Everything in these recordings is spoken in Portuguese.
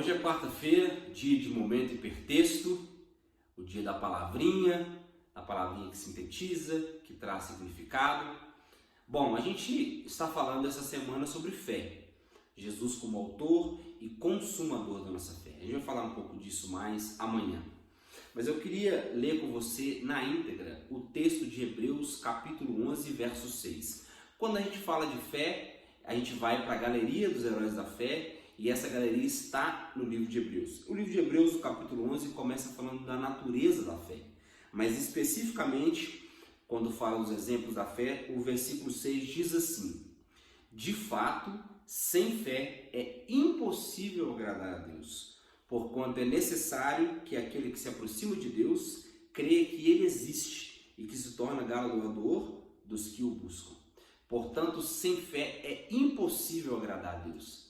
Hoje é quarta-feira, dia de momento hipertexto, o dia da palavrinha, a palavrinha que sintetiza, que traz significado. Bom, a gente está falando essa semana sobre fé. Jesus como autor e consumador da nossa fé. A gente vai falar um pouco disso mais amanhã. Mas eu queria ler com você na íntegra o texto de Hebreus capítulo 11, verso 6. Quando a gente fala de fé, a gente vai para a galeria dos heróis da fé e essa galeria está no livro de Hebreus. O livro de Hebreus, o capítulo 11, começa falando da natureza da fé. Mas especificamente, quando fala dos exemplos da fé, o versículo 6 diz assim: de fato, sem fé é impossível agradar a Deus, porquanto é necessário que aquele que se aproxima de Deus creia que Ele existe e que se torna galardoador dos que o buscam. Portanto, sem fé é impossível agradar a Deus.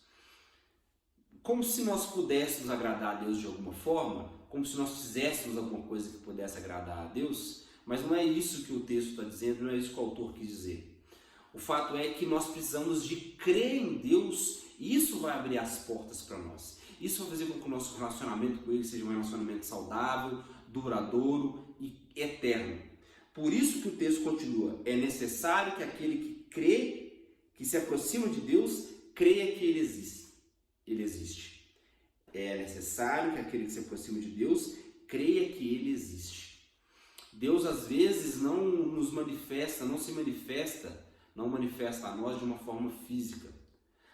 Como se nós pudéssemos agradar a Deus de alguma forma, como se nós fizéssemos alguma coisa que pudesse agradar a Deus, mas não é isso que o texto está dizendo, não é isso que o autor quis dizer. O fato é que nós precisamos de crer em Deus e isso vai abrir as portas para nós. Isso vai fazer com que o nosso relacionamento com Ele seja um relacionamento saudável, duradouro e eterno. Por isso que o texto continua: é necessário que aquele que crê, que se aproxima de Deus, creia que Ele existe. Ele existe. É necessário que aquele que se aproxima de Deus creia que Ele existe. Deus às vezes não manifesta a nós de uma forma física.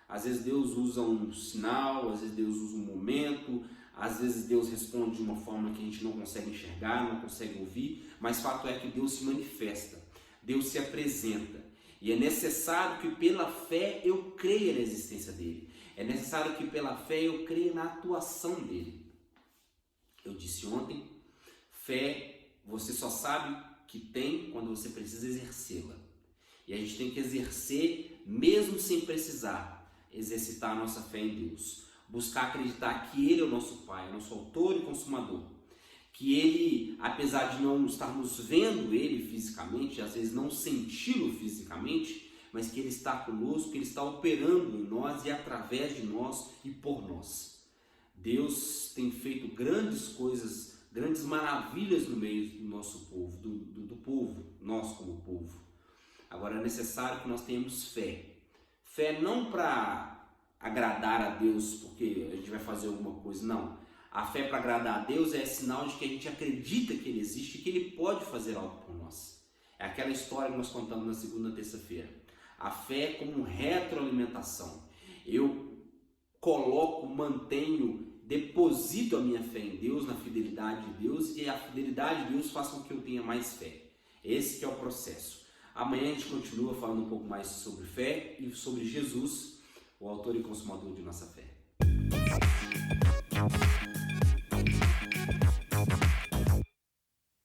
Às vezes Deus usa um sinal, às vezes Deus usa um momento, às vezes Deus responde de uma forma que a gente não consegue enxergar, não consegue ouvir, mas fato é que Deus se manifesta, Deus se apresenta. E é necessário que pela fé eu creia na existência dele. É necessário que pela fé eu creia na atuação dele. Eu disse ontem, fé você só sabe que tem quando você precisa exercê-la. E a gente tem que exercer mesmo sem precisar exercitar a nossa fé em Deus. Buscar acreditar que Ele é o nosso Pai, nosso autor e consumador. Que Ele, apesar de não estarmos vendo Ele fisicamente, às vezes não senti-lo fisicamente, mas que Ele está conosco, que Ele está operando em nós e através de nós e por nós. Deus tem feito grandes coisas, grandes maravilhas no meio do nosso povo, do povo, nós como povo. Agora é necessário que nós tenhamos fé. Fé não para agradar a Deus porque a gente vai fazer alguma coisa, não. A fé para agradar a Deus é sinal de que a gente acredita que Ele existe e que Ele pode fazer algo por nós. É aquela história que nós contamos na segunda terça-feira. A fé é como retroalimentação. Eu coloco, mantenho, deposito a minha fé em Deus, na fidelidade de Deus, e a fidelidade de Deus faz com que eu tenha mais fé. Esse que é o processo. Amanhã a gente continua falando um pouco mais sobre fé e sobre Jesus, o autor e consumador de nossa fé.